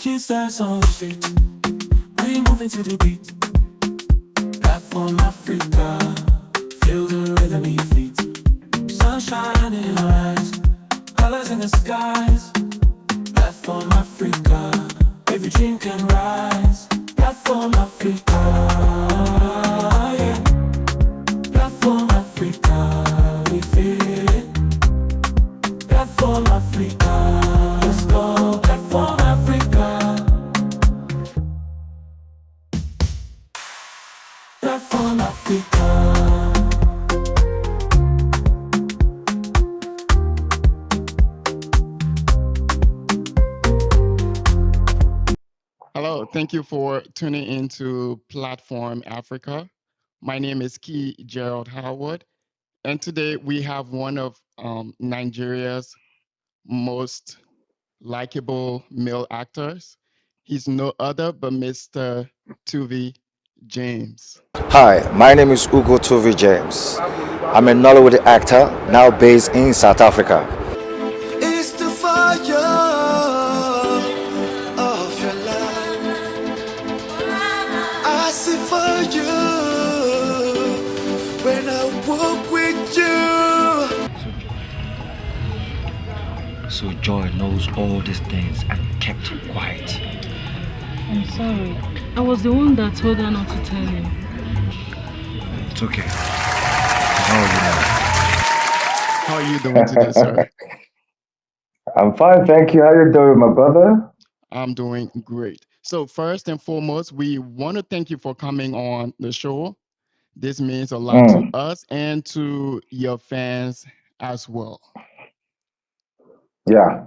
Kiss ass on the street, we moving to the beat. Platform Africa, feel the rhythm in your feet. Sunshine in our eyes, colors in the skies. Platform Africa, every dream can rise. Platform Africa, yeah. Platform Africa, we feel it. Platform Africa, let's go. Platform Africa, Platform Africa. Hello, thank you for tuning into Platform Africa. My name is Key Gerald Howard, and today we have one of Nigeria's most likable male actors. He's no other but Mr. Tuvi James. Hi, my name is Tuvi James. I'm a Nollywood actor now based in South Africa. It's the fire of your love. I see fire when I walk with you. So Joy knows all these things and kept quiet. I'm sorry. I was the one that told her not to tell you. It's okay. Now you know. How are you doing today, sir? I'm fine, thank you. How you doing, my brother? I'm doing great. So first and foremost, we want to thank you for coming on the show. This means a lot to Mm, us and to your fans as well. yeah,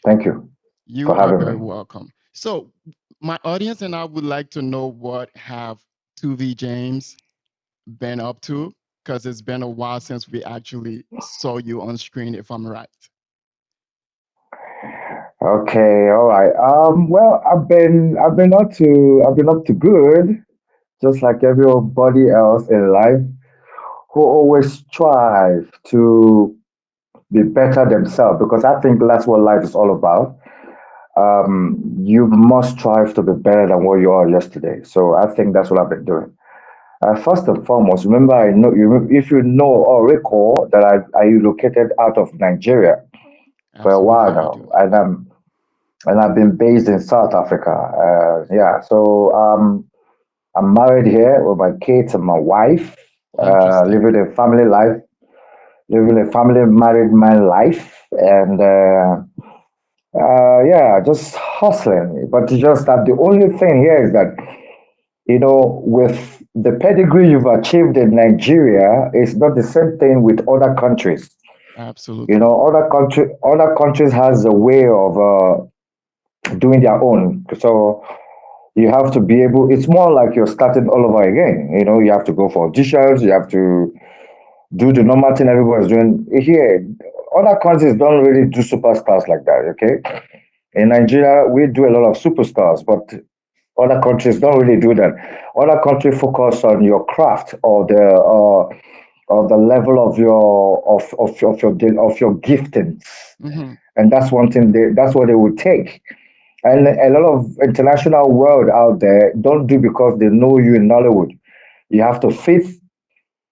thank you for You are having very me. welcome. So, my audience and I would like to know what have Tuvi James been up to, because it's been a while since we actually saw you on screen, if I'm right. Okay, all right. Well, I've been up to good, just like everybody else in life who always strive to be better themselves because I think that's what life is all about. You must strive to be better than what you are yesterday. So I think that's what I've been doing. First and foremost, remember, I know you if you know or recall that I relocated out of Nigeria for a while Absolutely, we now, do. and I've been based in South Africa. Yeah, so I'm married here with my kids and my wife, Interesting. living a family married man life, and yeah, just hustling. But it's just that the only thing here is that with the pedigree you've achieved in Nigeria, it's not the same thing with other countries. Absolutely. Other countries has a way of doing their own. So you have to be able. It's more like you're starting all over again. You have to go for auditions. You have to do the normal thing everybody's doing here. Other countries don't really do superstars like that. Okay, in Nigeria we do a lot of superstars, but other countries don't really do that. Other countries focus on your craft or the level of your giftings, Hmm. and that's one thing that's what they would take. And a lot of international world out there don't do because they know you in Nollywood. You have to fit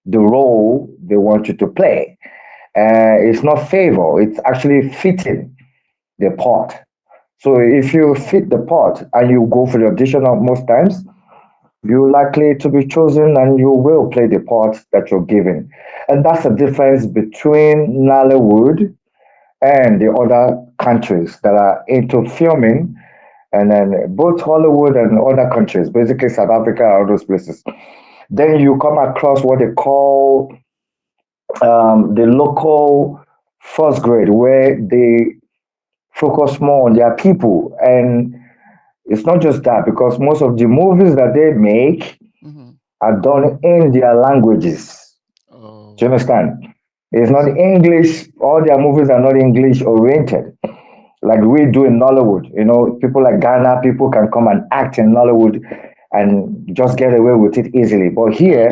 the role they want you to play. It's not favor; it's actually fitting the part. So if you fit the part and you go for the audition of most times, you're likely to be chosen and you will play the part that you're given. And that's the difference between Nollywood and the other countries that are into filming, and then both Hollywood and other countries, basically South Africa, all those places. Then you come across what they call the local first grade, where they focus more on their people. And it's not just that, because most of the movies that they make Hmm. are done in their languages. Do you Oh, understand? It's I not see. English. All their movies are not English oriented, like we do in Nollywood. People like Ghana, people can come and act in Nollywood, and just get away with it easily. But here,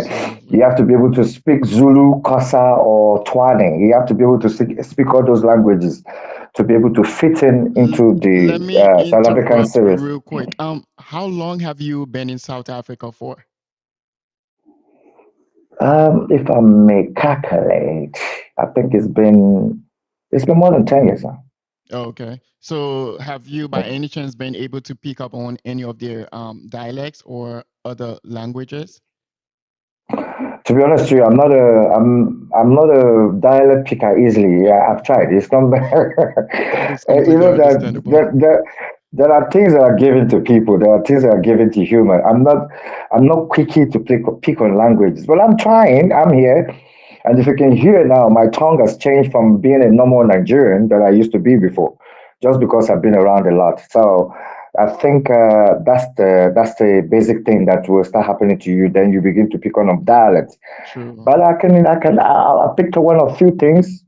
you Absolutely. have to be able to speak Zulu, Xhosa, or Tswana. You have to be able to speak all those languages to be able to fit in into the Let me South African interrupt series. real quick. How long have you been in South Africa for? If I may calculate, I think it's been more than 10 years now. Okay. So have you by any chance been able to pick up on any of their dialects or other languages? To be honest with you, I'm not a dialect picker easily. Yeah, I've tried. It's not That is you completely know understandable. there are things that are given to people. There are things that are given to human. I'm not quicky to pick on languages, but I'm trying. I'm here, and if you can hear now, my tongue has changed from being a normal Nigerian that I used to be before, just because I've been around a lot. So I think that's the basic thing that will start happening to you. Then you begin to pick on dialects. True. But I picked one or few things,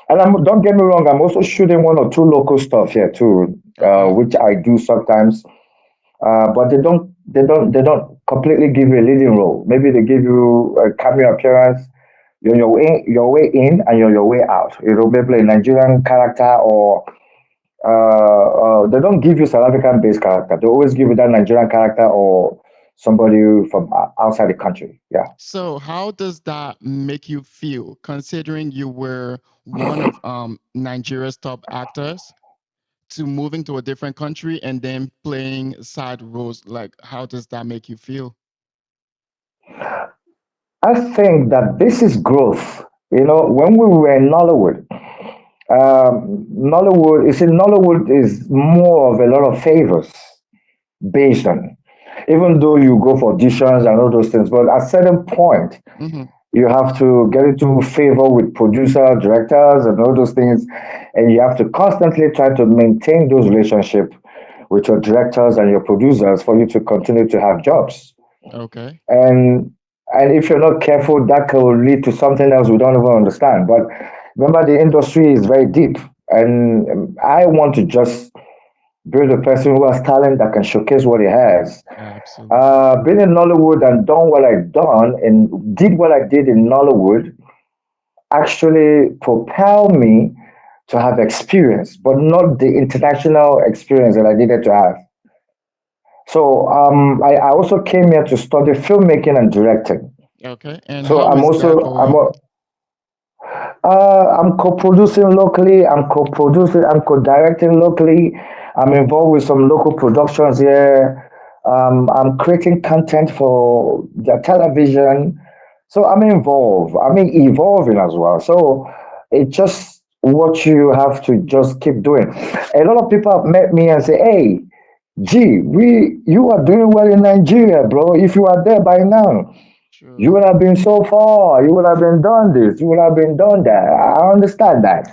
and don't get me wrong. I'm also shooting one or two local stuff here too, Okay. which I do sometimes. But they don't completely give you a leading role. Maybe they give you a cameo appearance. You're on your way in, and you're on your way out. Maybe a Nigerian character, or they don't give you South African based character. They always give you that Nigerian character or somebody from outside the country. Yeah. So how does that make you feel, considering you were one of Nigeria's top actors to moving to a different country and then playing side roles? Like, how does that make you feel? I think that this is growth. When we were in Nollywood, Nollywood is more of a lot of favors based on, even though you go for auditions and all those things, but at a certain point, Mm-hmm. you have to get into favor with producer, directors, and all those things, and you have to constantly try to maintain those relationships with your directors and your producers for you to continue to have jobs. Okay. And if you're not careful, that could lead to something else we don't even understand. But remember, the industry is very deep, and I want to just build a person who has talent that can showcase what he has. Absolutely. Been in Nollywood and done what I've done and did what I did in Nollywood actually propel me to have experience, but not the international experience that I needed to have. So I also came here to study filmmaking and directing. Okay. And So how I'm is that also I'm going? a, I'm co-producing locally. I'm co-directing locally. I'm involved with some local productions here. I'm creating content for the television. So I'm involved. I mean, evolving as well. So it's just what you have to just keep doing. A lot of people have met me and say, "Hey, gee, you are doing well in Nigeria, bro. If you are there by now, you True. would have been so far. You would have been done this. You would have been done that." I understand that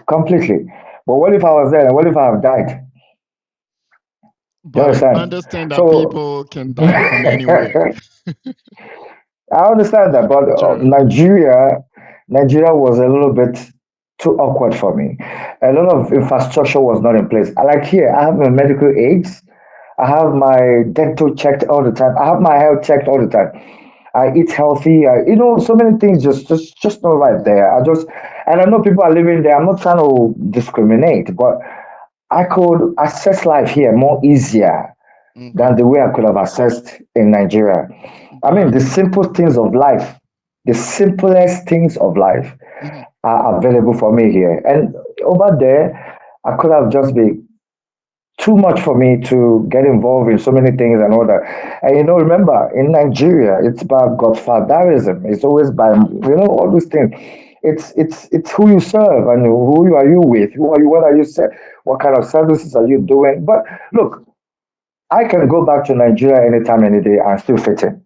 completely. But what if I was there? And what if I have died? You But understand? understand that So people can die from anywhere. I understand that, but True. Nigeria was a little bit too awkward for me. A lot of infrastructure was not in place. Like here, I have my medical aids. I have my dental checked all the time. I have my health checked all the time. I eat healthy. So many things just not right there. And I know people are living there. I'm not trying to discriminate, but I could access life here more easier than Okay. the way I could have accessed in Nigeria. I mean, Got you. the simplest things of life Mhm. are available for me here. And over there, I could have just been too much for me to get involved in so many things and all that. And remember, in Nigeria, it's about godfatherism. It's always by all these things. It's who you serve and who are you with. Who are you? What are you? What kind of services are you doing? But look, I can go back to Nigeria anytime, any day, and still fit in.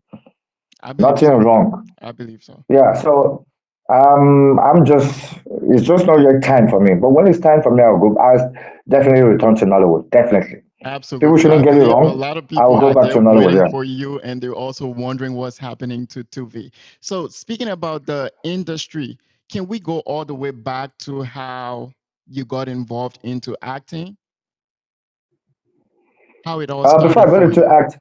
I believe Nothing so. wrong. I believe so. Yeah. So it's just not yet time for me. But when it's time for me, I'll definitely return to Nollywood. Definitely. People Absolutely. shouldn't I get it believe a wrong. lot of I will people go are back there to Nollywood. waiting Yeah. for you and they're also wondering what's happening to Tuvi. So, speaking about the industry, can we go all the way back to how you got involved into acting? How it all Before started I got for into you? act,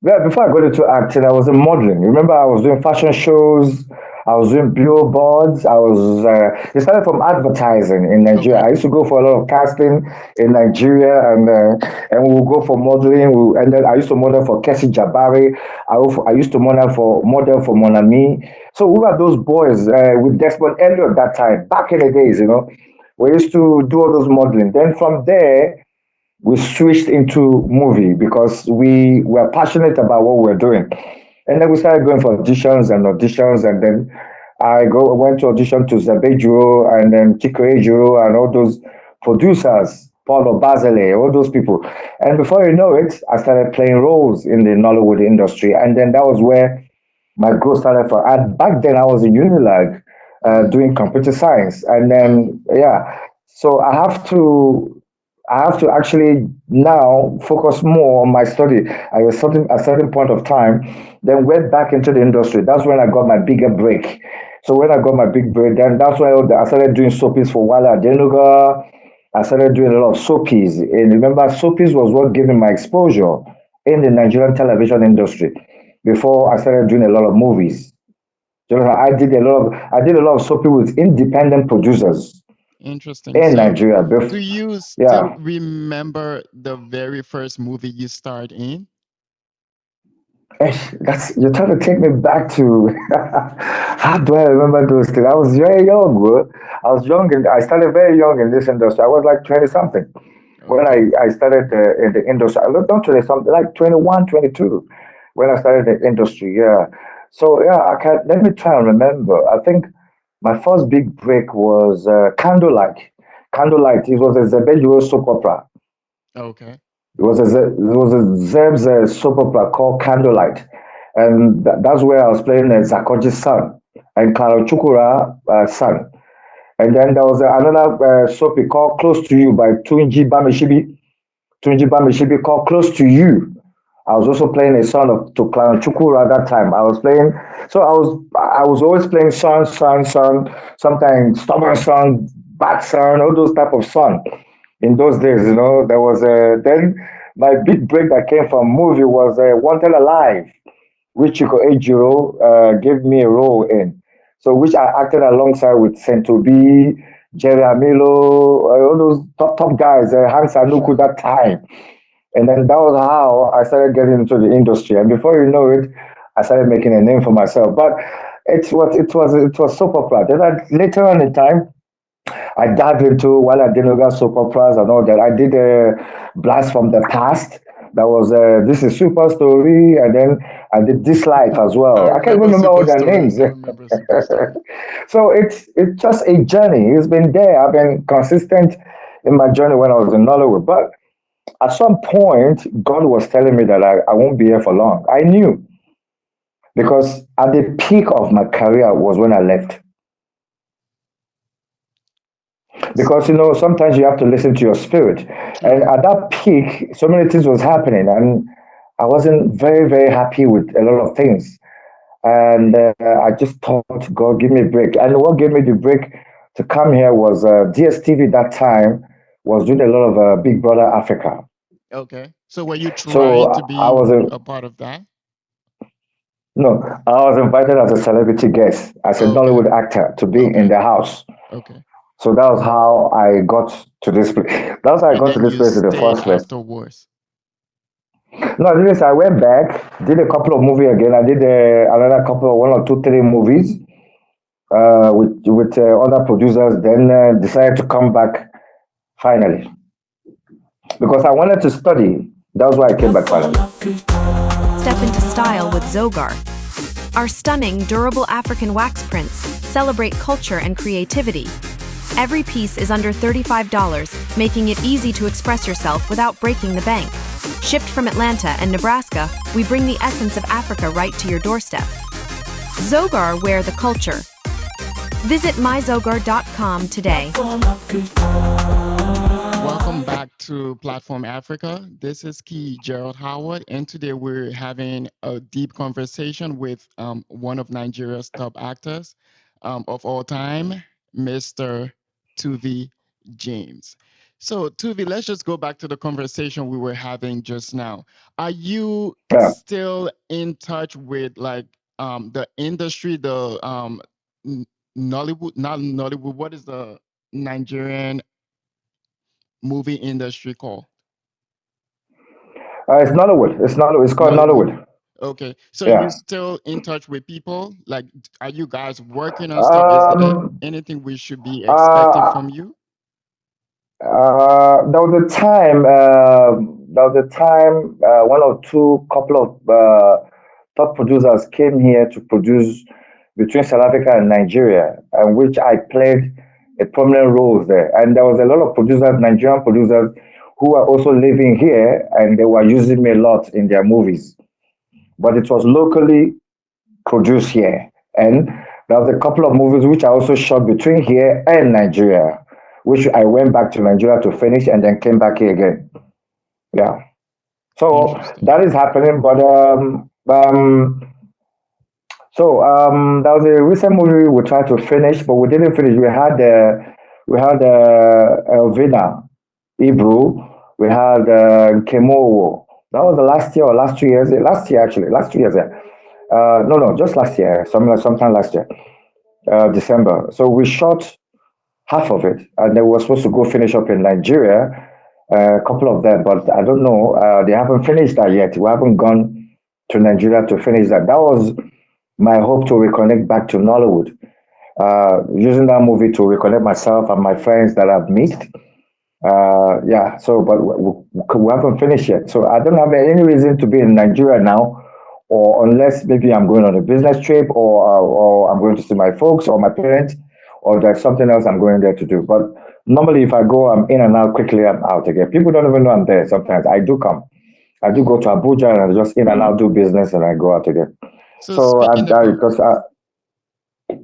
Yeah, before I got into acting, I was in modeling. Remember, I was doing fashion shows, I was doing billboards. It started from advertising in Nigeria. Okay. I used to go for a lot of casting in Nigeria, and we would go for modeling. And then I used to model for Kessie Jabari. I used to model for Monami. So we were those boys with Desmond Elliott that time, back in the days, you know. We used to do all those modeling. Then from there, we switched into movie because we were passionate about what we were doing. And then we started going for auditions, and then went to audition to Zabejuro and then Chikoejuro and all those producers, Paulo Basile, all those people. And before you know it, I started playing roles in the Nollywood industry. And then that was where my growth started for. And back then I was in Unilag Mm. doing computer science. And Oh, then, yeah, so I have to actually now focus more on my study at a certain point of time, then went back into the industry. That's when I got my bigger break. So when I got my big break, then that's when I started doing soapies for Wala Denuga. I started doing a lot of soapies. And remember, soapies was what gave me my exposure in the Nigerian television industry before I started doing a lot of movies. So I did a lot of soapy with independent producers interesting. in So, Nigeria. do you still Yeah. remember the very first movie you starred in? That's you're trying to take me back to how do I remember those things? I was very young, bro. I was young and I started very young in this industry. I was like 20 something when Okay. I started in the industry. I looked not 20 something, like 21, 22 when I started the industry. Yeah. So yeah, I can let me try and remember. I think my first big break was Candlelight. Candlelight. It was a Zebedeo soap opera. Okay. It was a Zeb's soap opera called Candlelight, and that's where I was playing Zakoji's son and Clara Chukura son. And then there was another soapy called Close to You by Tunji Bamishibi. Tunji Bamishibi called Close to You. I was also playing a son of to Clara Chukura at that time. I was always playing son, sometimes stubborn son, bad son, all those type of son in those days, there was then my big break that came from movie was Wanted Alive, which Chico Ejiro gave me a role in. So which I acted alongside with Sentobi, Jerry Amilo, all those top guys, Hans Anuku Sure. that time. And then that was how I started getting into the industry. And before you know it, I started making a name for myself. But it was soap opera. Then later on in time, I dived into while I did Noga soap operas and all that. I did a Blast from the Past. That was This is Super Story, and then I did This Life as I well. I can't remember remember all Super their Story. names. I remember Super Story. So it's just a journey. It's been there. I've been consistent in my journey when I was in Nollywood. But at some point, God was telling me that I won't be here for long. I knew because at the peak of my career was when I left. S- Because sometimes you have to listen to your spirit, and True. at that peak so many things was happening, and I wasn't very very happy with a lot of things, and I just thought, God, give me a break. And what gave me the break to come here was DSTV that time was doing a lot of Big Brother Africa. Okay. So, were you So trying to I be was a part of that? no, I was invited as a celebrity guest, as a Okay. Nollywood actor, to be in Okay. the house. Okay. So that was how I got to this place. That's how I And got to then this you place in the stayed first place. afterwards. No, I didn't. I went back, did a couple of movies again. I did another couple of one or two, three movies with other producers. Then decided to come back finally because I wanted to study. That's why I came back Platform finally. Africa. Step into style with Zogar. Our stunning, durable African wax prints celebrate culture and creativity. Every piece is under $35, making it easy to express yourself without breaking the bank. Shipped from Atlanta and Nebraska, we bring the essence of Africa right to your doorstep. Zogar wear the culture. Visit myzogar.com today. Platform Africa. Welcome back to Platform Africa. This is Key Gerald Howard, and today we're having a deep conversation with one of Nigeria's top actors of all time, Mr. Tuvi James. So, Tuvi, let's just go back to the conversation we were having just now. Are you Yeah. still in touch with like the industry, the N- Nollywood, not Nollywood, what is the Nigerian movie industry called? It's Nollywood. It's Nollywood. It's called Nollywood. Nollywood. Okay. So you Yeah. still in touch with people? Like, are you guys working on stuff? Is there Um. anything we should be expecting Uh. from you? There was a time. There was a time. One or two couple of top producers came here to produce between South Africa and Nigeria, and which I played a prominent role there. And there was a lot of producers, Nigerian producers, who were also living here, and they were using me a lot in their movies. But it was locally produced here. And there was a couple of movies which I also shot between here and Nigeria, which I went back to Nigeria to finish and then came back here again. Yeah. So Interesting. that is happening. That was a recent movie we tried to finish, but we didn't finish. We had Elvina, Hebrew. We had Kemowo. That was the last year or last 2 years. Last year actually, last 2 years. Yeah. No, just last year. Sometime last year, December. So we shot half of it, and they were supposed to go finish up in Nigeria, a couple of them, but I don't know. They haven't finished that yet. We haven't gone to Nigeria to finish that. That was my hope to reconnect back to Nollywood. Using that movie to reconnect myself and my friends that I've missed. Yeah, so but we haven't finished yet. So I don't have any reason to be in Nigeria now, or unless maybe I'm going on a business trip, or I'm going to see my folks or my parents, or there's something else I'm going there to do. But normally, if I go, I'm in and out quickly. I'm out again. People don't even know I'm there. Sometimes I do come. I do go to Abuja and I just in and out do business and I go out again. So So speaking about, because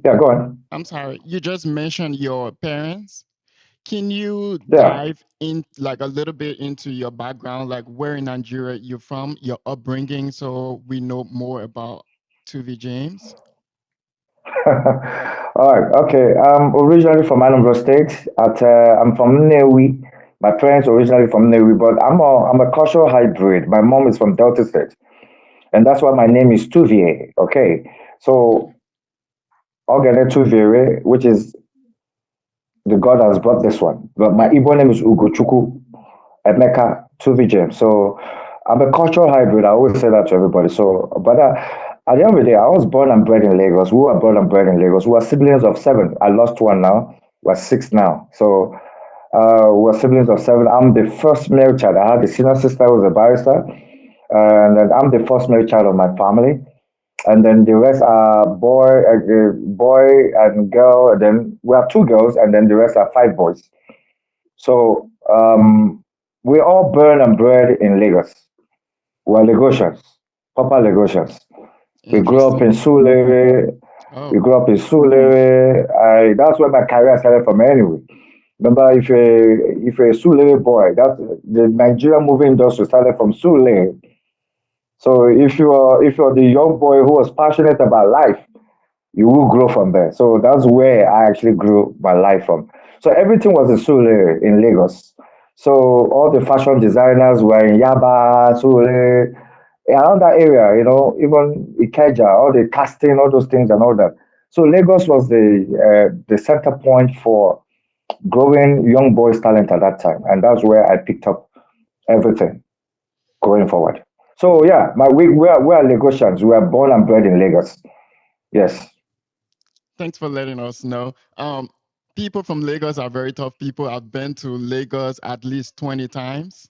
yeah, go on. I'm sorry, you just mentioned your parents. Can you Yeah. dive in like a little bit into your background, like where in Nigeria you're from, your upbringing, so we know more about Tuvi James? All right. Okay. I'm originally from Anambra State. I'm from Nnewi. My parents originally from Nnewi, but I'm a cultural hybrid. My mom is from Delta State, and that's why my name is Tuvie. Okay. Okay. So Ogene Tuvie, which is the God has brought this one. But my Igbo name is Ugochukwu Emeka Tuvi James. So I'm a cultural hybrid. I always say that to everybody. At the end of the day, I was born and bred in Lagos. We were born and bred in Lagos. We are siblings of seven. I lost one now. We're six now. So we're siblings of seven. I'm the first male child. I had a senior sister who was a barrister. And then I'm the first male child of my family. And then the rest are boy and girl. And then we have two girls, and then the rest are five boys. So we all born and bred in Lagos. We're Lagosians, proper Lagosians. We grew up in Interesting. Sulere. We Oh, grew up in Sulere. That's where my career started from anyway. Remember, if you're a Sulere boy, that's the Nigerian movie industry started from Sulere. So if you're the young boy who was passionate about life, you will grow from there. So that's where I actually grew my life from. So everything was in Sule in Lagos. So all the fashion designers were in Yaba, Sule, around that area, even Ikeja, all the casting, all those things and all that. So Lagos was the center point for growing young boys' talent at that time, and that's where I picked up everything going forward. So yeah, we are Lagosians. We are born and bred in Lagos. Yes. thanks for letting us know. People from Lagos are very tough people. I've been to Lagos at least 20 times,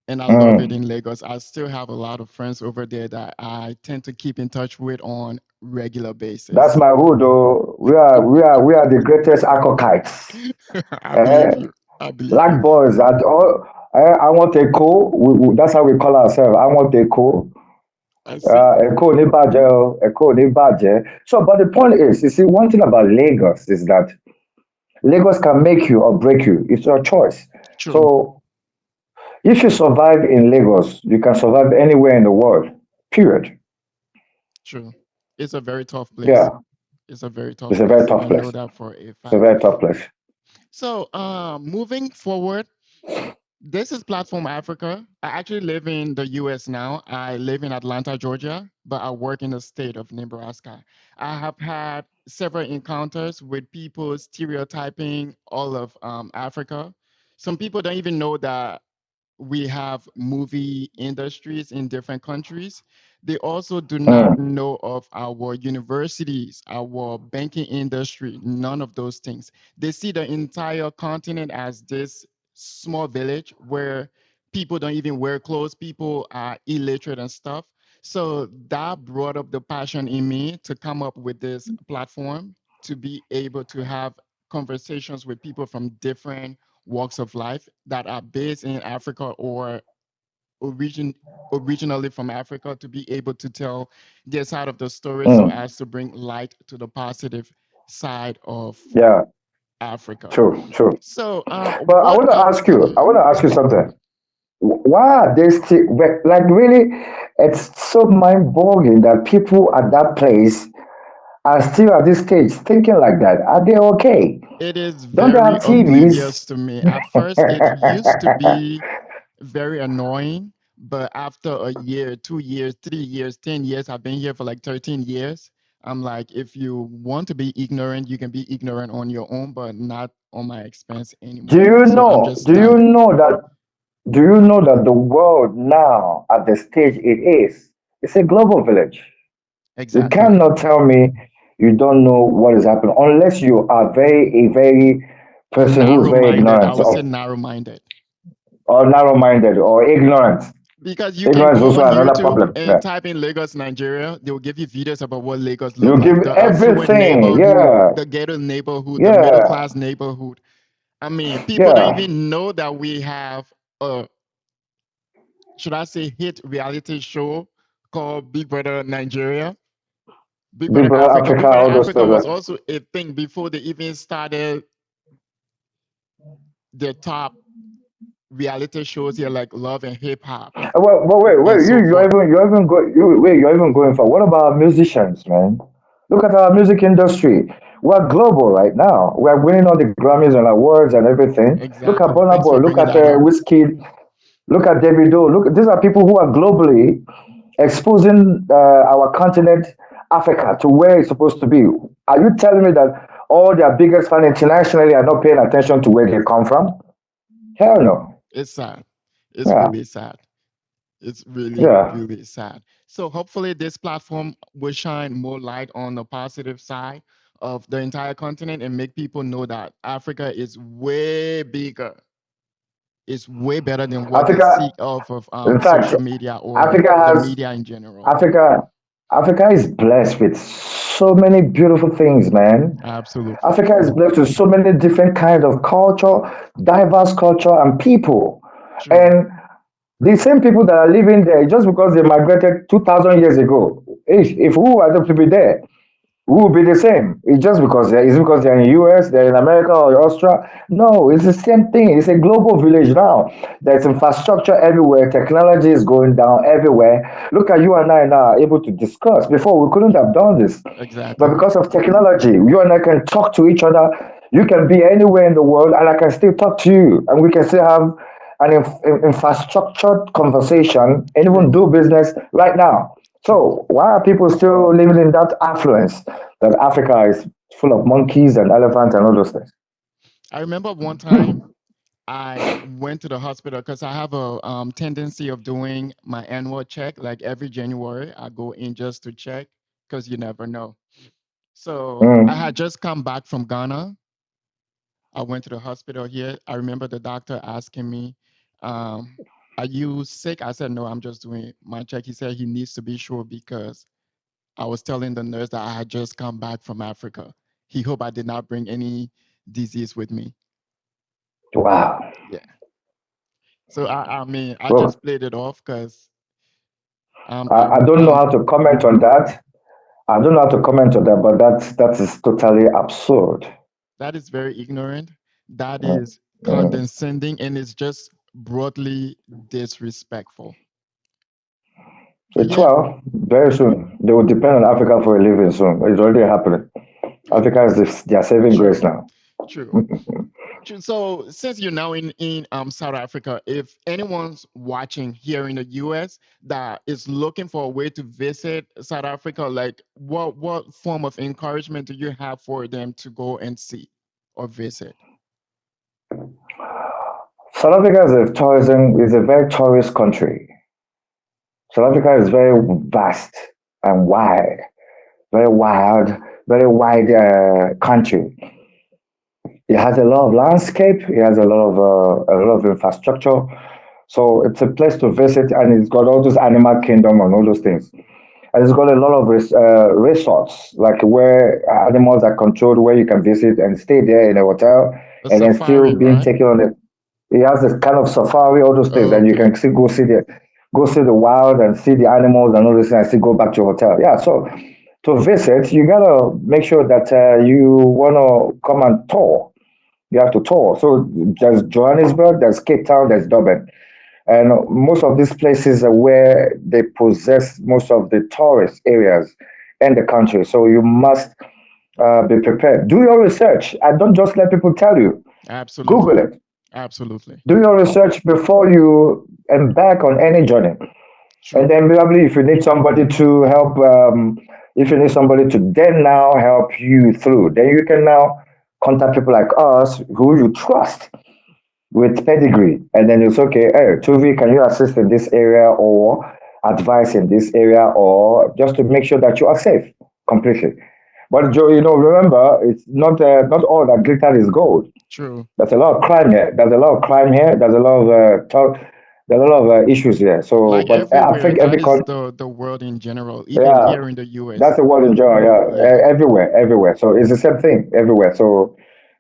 and I love it Mm. in Lagos. I still have a lot of friends over there that I tend to keep in touch with on regular That's basis. my hood, though. We are the greatest acolytes. I believe Eh? you. I believe you. Black boys. I want a co. That's how we call ourselves. I want a co. I see. Echo ni baje, echo ni baje. So, but the point is, you see, one thing about Lagos is that Lagos can make you or break you. It's your choice. True, So, if you survive in Lagos, you can survive anywhere in the world. Period. true. It's a very tough place. Yeah, It's a very tough it's a very place. tough I know place. that for a It's a fact. very tough place. So, moving forward. This is Platform Africa. I actually live in the US now. I live in Atlanta, Georgia, but I work in the state of Nebraska. I have had several encounters with people stereotyping all of Africa. Some people don't even know that we have movie industries in different countries. They also do not Mm. know of our universities, our banking industry, none of those things. They see the entire continent as this small village where people don't even wear clothes, people are illiterate and stuff. So that brought up the passion in me to come up with this platform to be able to have conversations with people from different walks of life that are based in Africa or origin originally from Africa to be able to tell their side of the story so Mm. as to bring light to the positive side of Yeah, Africa. true, true. So But what I want to ask you something. Why are they still like really? It's so mind-boggling that people at that place are still at this stage thinking like that. Are they okay? it is Don't they very have TVs? oblivious to me. At first it used to be very annoying. But after a year, 2 years, 3 years, 10 years, I've been here for like 13 years. I'm like, if you want to be ignorant, you can be ignorant on your own, but not on my expense Do anymore. you So I'm know? just stunned. Do you know that the world now at the stage it is? It's a global village. You Exactly. cannot tell me you don't know what is happening unless you are a very person who is Narrow very minded. I ignorant would say of narrow minded. or narrow-minded or ignorant. Because you can Ignorance is go also on another YouTube problem. and Yeah. type in Lagos, Nigeria. They will give you videos about what Lagos look You give like. The affluent everything. neighborhood, Yeah. the ghetto neighborhood, the middle Yeah. class neighborhood. I mean, people don't Yeah. even know that we have a, should I say, hit reality show called Big Brother Nigeria, Big Big Brother Brother Africa. Africa, Big Brother all those Africa stuff. was also a thing before they even started their top reality shows here, like Love and Hip Hop Wait, and so forth. you're even going for what about musicians, man? Look at our music industry. We're global right now. We're winning all the Grammys and awards and everything. Look at Exactly. Burna Thanks Boy. for Look bringing at that up. Whiskey. Look at Davido. Look, these are people who are globally exposing our continent, Africa, to where it's supposed to be. Are you telling me that all their biggest fans internationally are not paying attention to where they come from? Hell no. It's sad. It's Yeah, really sad. It's really, yeah. really sad. So hopefully this platform will shine more light on the positive side of the entire continent and make people know that Africa is way bigger. It's way better than what they see Africa, off of in fact, social media or Africa the has media in general. Africa. Africa is blessed with so many beautiful things, man. Absolutely. Africa is blessed with so many different kinds of culture, diverse culture, and people. True. And the same people that are living there, just because they migrated 2,000 years ago, if who are the people there? We will be the same. It's because they're in US, they're in America or Australia. No, it's the same thing. It's a global village now. There's infrastructure everywhere. Technology is going down everywhere. Look at you and I now able to discuss. Before we couldn't have done this. But Exactly. because of technology, you and I can talk to each other. You can be anywhere in the world and I can still talk to you. And we can still have an infrastructured conversation and even True. do business right now. True. So why are people still living in that affluence that Africa is full of monkeys and elephants and all those things? I remember one time I went to the hospital because I have a tendency of doing my annual check. Like every January, I go in just to check because you never know. So I Mm. had just come back from Ghana. I went to the hospital here. I remember the doctor asking me, um, "Are you sick?" I said, "No, I'm just doing my check." He said he needs to be sure because I was telling the nurse that I had just come back from Africa. He hoped I did not bring any disease with me. Wow. Yeah. So I mean, I Well, just played it off because I don't know how to comment on that. I don't know how to comment on that, but that is totally absurd. that is very ignorant. That Mm. is Mm. condescending and it's just broadly disrespectful. But It's yeah, well, very soon. They will depend on Africa for a living soon. It's already happening. Africa is their saving grace true, now. true. So since you're now in South Africa, if anyone's watching here in the US that is looking for a way to visit South Africa, like what form of encouragement do you have for them to go and see or visit? South Africa is a very tourist country. South Africa is very vast and wide, very wild, very wide country. It has a lot of landscape. It has a lot of infrastructure. So it's a place to visit, and it's got all those animal kingdom and all those things. And it's got a lot of resorts, like where animals are controlled, where you can visit and stay there in a hotel, A and then still safari, being right? taken on a. It has this kind of safari, all those things, and you Okay. can still go see the wild and see the animals and all this, and still go back to your hotel. Yeah, so to visit, you gotta make sure that you wanna come and tour. You have to tour. So there's Johannesburg, there's Cape Town, there's Durban. And most of these places are where they possess most of the tourist areas in the country. So you must be prepared. Do your research and don't just let people tell you. Google Absolutely. it. Absolutely. Do your research before you embark on any journey. And True. then probably if you need somebody to help, if you need somebody to then now help you through, then you can now contact people like us who you trust with pedigree. And then it's okay, hey, Tuvi, can you assist in this area or advise in this area or just to make sure that you are safe completely. But Joe, remember, it's not all that glitter is gold. True. There's a lot of crime here. There's a lot of crime here. There's a lot of there's a lot of issues here. So, Like but I everywhere, think that is the world in general, even yeah, here in the that's US. the word in general. Yeah, Yeah. everywhere, everywhere. So it's the same thing everywhere. So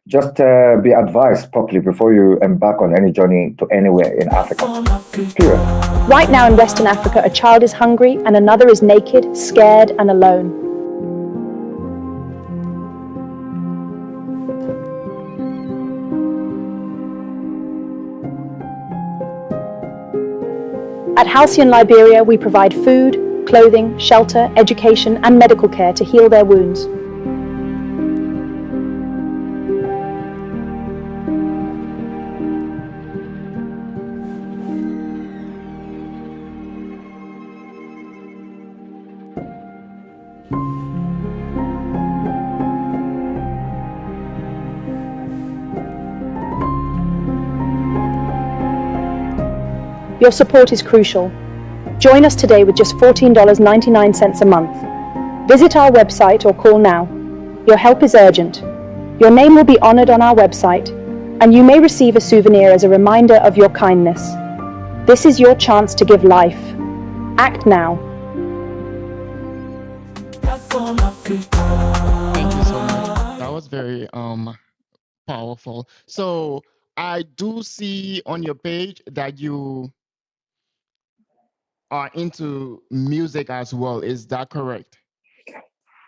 just be advised properly before you embark on any journey to anywhere in Africa. Platform Period. Africa. Right now in Western Africa, a child is hungry and another is naked, scared, and alone. At Halcyon Liberia, we provide food, clothing, shelter, education, and medical care to heal their wounds. Your support is crucial. Join us today with just $14.99 a month. Visit our website or call now. Your help is urgent. Your name will be honored on our website, and you may receive a souvenir as a reminder of your kindness. This is your chance to give life. Act now. Platform Thank you so much. Africa. That was very powerful. So I do see on your page that you are into music as well. Is that correct?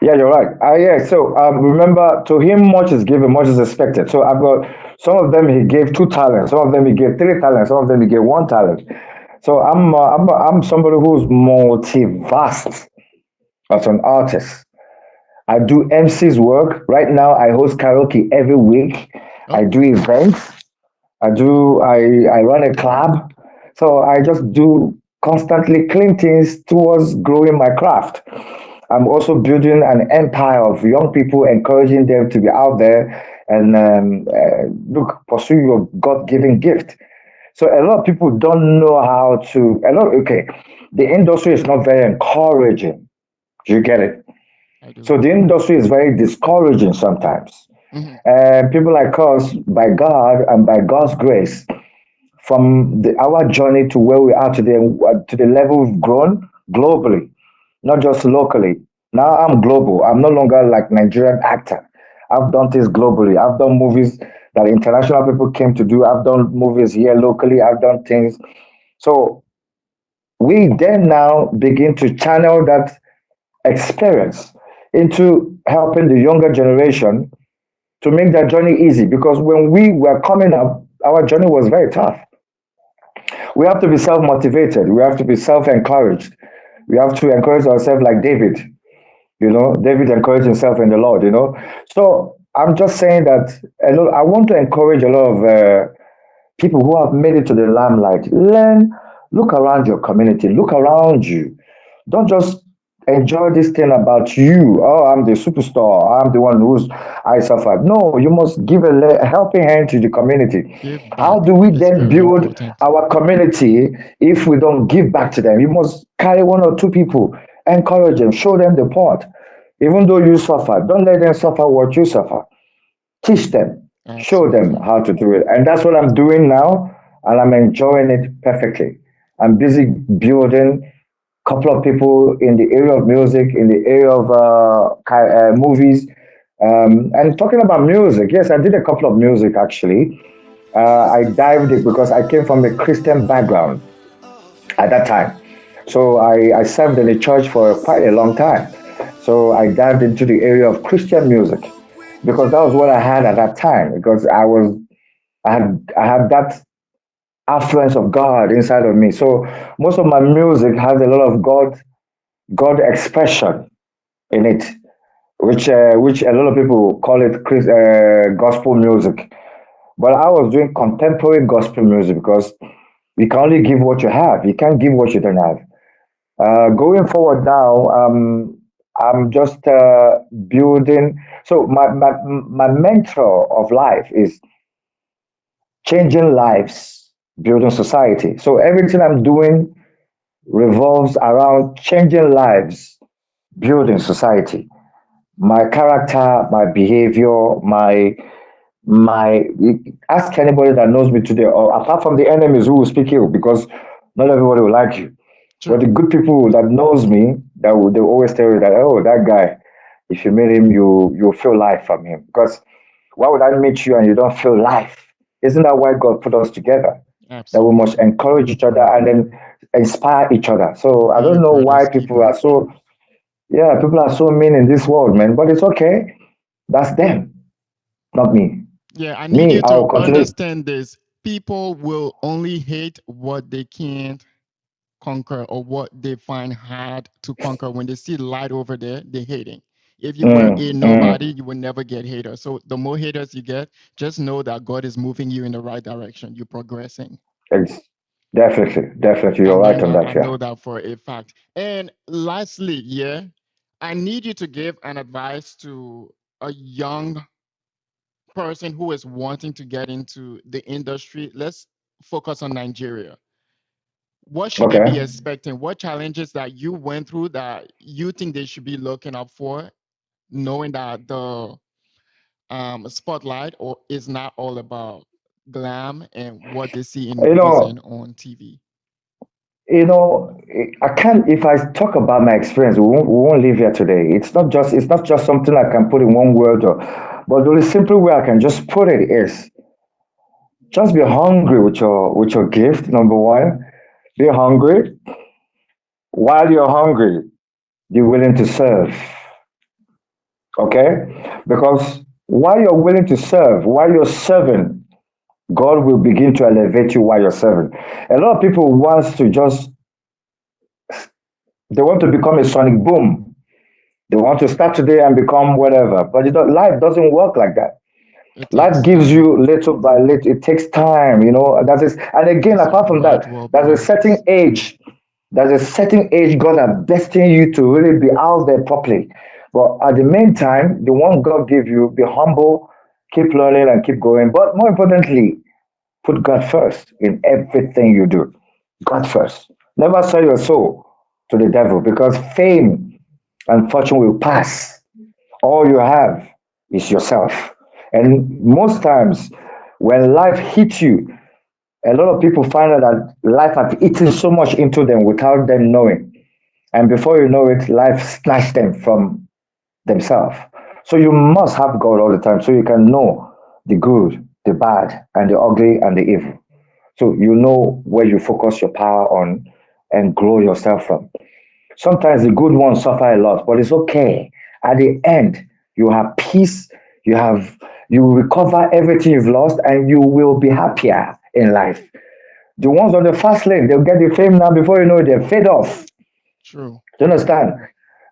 Yeah, you're right. Yeah. So remember, to him much is given, much is expected. So I've got some of them he gave two talents, some of them he gave three talents, some of them he gave one talent. So I'm somebody who's multi-vast as an artist. I do MC's work. Right now, I host karaoke every week. I Oh, do events. I run a club. So I just do constantly clean things towards growing my craft. I'm also building an empire of young people, encouraging them to be out there and look, pursue your God-given gift. So a lot of people don't know how to. Okay, the industry is not very encouraging. Do you get it? I do. So the industry is very discouraging sometimes. Hmm. And people like us, by God and by God's grace, from our journey to where we are today, to the level we've grown globally, not just locally. Now I'm global. I'm no longer like Nigerian actor. I've done things globally. I've done movies that international people came to do. I've done movies here locally. I've done things. So we then now begin to channel that experience into helping the younger generation to make that journey easy. Because when we were coming up, our journey was very tough. We have to be self motivated. We have to be self encouraged. We have to encourage ourselves like David. David encouraged himself in the Lord. So I'm just saying that I want to encourage a lot of people who have made it to the limelight. Learn, look around your community, look around you. Don't just enjoy this thing about you. Oh, I'm the superstar. I'm the one who's I suffered. No, you must give a helping hand to the community. Give How back do we is then very build important. our community if we don't give back to them? You must carry one or two people, encourage them, show them the part. Even though you suffer, don't let them suffer what you suffer. Teach them, show them Absolutely. how to do it. And that's what I'm doing now, and I'm enjoying it perfectly. I'm busy building a couple of people in the area of music, in the area of movies. And talking about music, yes, I did a couple of music actually. I dived it because I came from a Christian background at that time. So I served in the church for quite a long time. So I dived into the area of Christian music because that was what I had at that time. Because I had that affluence of God inside of me. So most of my music has a lot of God expression in it, which a lot of people call it gospel music. But I was doing contemporary gospel music because you can only give what you have. You can't give what you don't have. Going forward now, I'm just building. So my mentor of life is changing lives, building society. So everything I'm doing revolves around changing lives, building society. My character, my behavior, my ask anybody that knows me today, or apart from the enemies who will speak ill, because not everybody will like you. But the True. good people that knows me, they will always tell you that, oh, that guy, if you meet him, you'll feel life from him. Because why would I meet you and you don't feel life? Isn't that why God put us together? That we must Absolutely. encourage each other and then inspire each other. So I Be don't a know why brother's people keeper. are so, yeah, people are so mean in this world, man. But it's okay. That's them, not me. Yeah, I need Me, you I to will continue. understand this. People will only hate what they can't conquer or what they find hard to conquer. When they see light over there, they're hating. If you were a Mm, nobody, mm, you will never get haters. So the more haters you get, just know that God is moving you in the right direction. You're progressing. ex- definitely, definitely. I You're right mean, on I that, yeah. know that for a fact. And lastly, yeah, I need you to give an advice to a young person who is wanting to get into the industry. Let's focus on Nigeria. What should they be Okay. expecting? What challenges that you went through that you think they should be looking up for, knowing that the spotlight or is not all about glam and what they see in You movies and know, on TV? I can't. If I talk about my experience, we won't live here today. It's not just something I can put in one word, but the only simple way I can just put it is just be hungry with your gift. Number one, be hungry. While you're hungry, be willing to serve. Okay, because while you're willing to serve, while you're serving, God will begin to elevate you while you're serving. A lot of people wants to just they want to become a sonic boom. They want to start today and become whatever. But life doesn't work like that. It Life takes gives time. you little by little. It takes time, That is, and again, It's apart from right that, well there's a certain balanced. age. There's a certain age God has destined you to really be out there properly. But at the meantime, the one God gave you, be humble, keep learning and keep going. But more importantly, put God first in everything you do. God first. Never sell your soul to the devil because fame and fortune will pass. All you have is yourself. And most times, when life hits you, a lot of people find out that life has eaten so much into them without them knowing. And before you know it, life snatched them from themselves. So you must have God all the time so you can know the good, the bad, and the ugly and the evil. So you know where you focus your power on and grow yourself from. Sometimes the good ones suffer a lot, but it's okay. At the end, you have peace, you have you recover everything you've lost, and you will be happier in life. The ones on the fast lane, they'll get the fame now before you know it, they're fade off. True. Do you understand?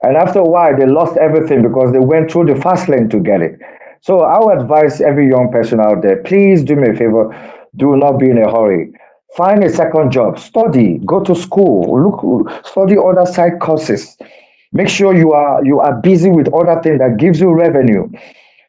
And after a while, they lost everything because they went through the fast lane to get it. So I would advise every young person out there, please do me a favor, do not be in a hurry. Find a second job, study, go to school, look, study other side courses. Make sure you are busy with other things that gives you revenue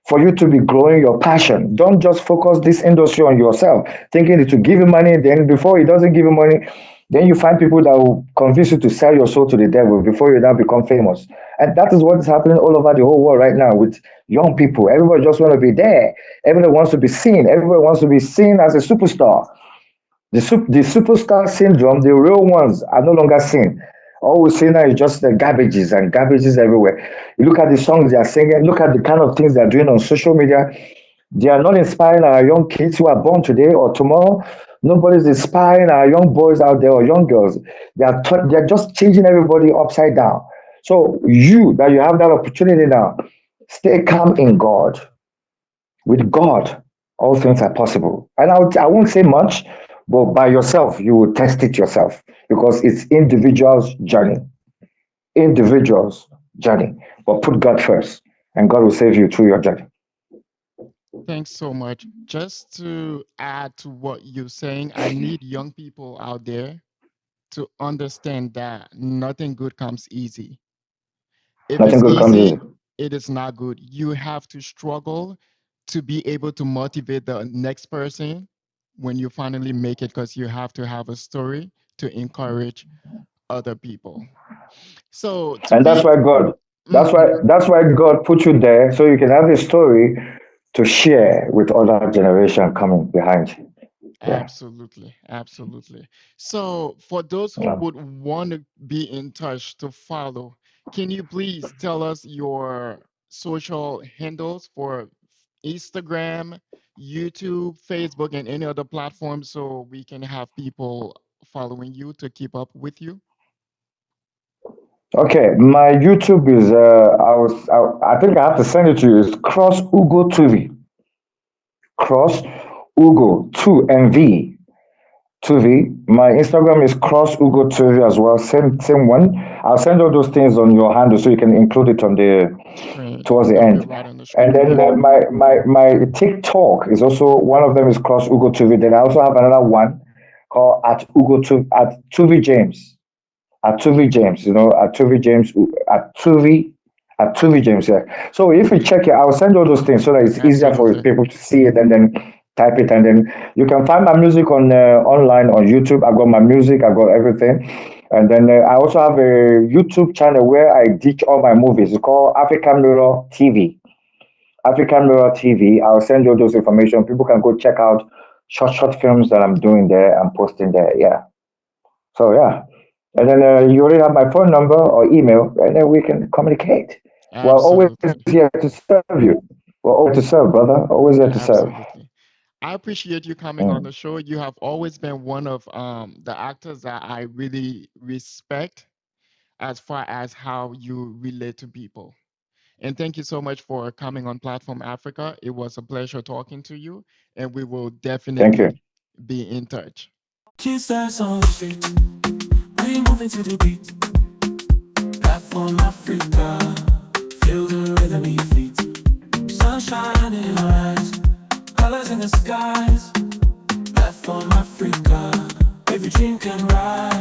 for you to be growing your passion. Don't just focus this industry on yourself, thinking it will give you money. Then before it doesn't give you money, then you find people that will convince you to sell your soul to the devil before you now become famous. And that is what is happening all over the whole world right now with young people. Everybody just want to be there. Everybody wants to be seen. Everybody wants to be seen as a superstar. The superstar syndrome, the real ones are no longer seen. All we see now is just the garbages and garbages everywhere. You look at the songs they are singing, look at the kind of things they are doing on social media. They are not inspiring our young kids who are born today or tomorrow. Nobody's inspiring our young boys out there or young girls. They are just changing everybody upside down. So you that you have that opportunity now, stay calm in God. With God, all things are possible. And I won't say much, but by yourself, you will test it yourself because it's individual's journey. Individual's journey. But put God first, and God will save you through your journey. Thanks so much. Just to add to what you're saying, I need young people out there to understand that nothing good comes easy. If Nothing it's good comes easy, easy. it is not good. You have to struggle to be able to motivate the next person when you finally make it because you have to have a story to encourage other people. So to And that's be, why God, mhm, that's why God put you there so you can have a story to share with other generation coming behind you. Yeah. absolutely, absolutely. So for those who Yeah. would want to be in touch to follow, can you please tell us your social handles for Instagram, YouTube, Facebook, and any other platform so we can have people following you to keep up with you? Okay, my YouTube is I think I have to send it to you. It's Cross Ugo Tuvi. Cross Ugo 2 MV Tuvi. My Instagram is Cross Ugo Tuvi as well. Same one. I'll send all those things on your handle so you can include it on the Screen. towards the It'll be end. right on the And screen. then Hmm. my TikTok is also one of them is Cross Ugo Tuvi. Then I also have another one called at Tuvi James. At Tuvi James, at Tuvi James, at Tuvi James, yeah. So if you check it, I'll send all those things so that it's easier for Absolutely. people to see it and then type it, and then you can find my music on online on YouTube. I got my music, I got everything, and then I also have a YouTube channel where I teach all my movies. It's called African Mirror TV. African Mirror TV. I'll send you all those information. People can go check out short films that I'm doing there and posting there. Yeah. So yeah, and then you already have my phone number or email, and then we can communicate. We're always Absolutely. here to serve you. We're always to serve, brother. Always here to serve. Absolutely. I appreciate you coming on Mm. the show. You have always been one of the actors that I really respect as far as how you relate to people. And thank you so much for coming on Platform Africa. It was a pleasure talking to you, and we will Thank you. definitely be in touch. Kiss us on the street. We moving to the beat. Platform Africa. Feel the rhythm in your feet. Sunshine in our eyes. Colors in the skies. Platform Africa. Every dream can rise.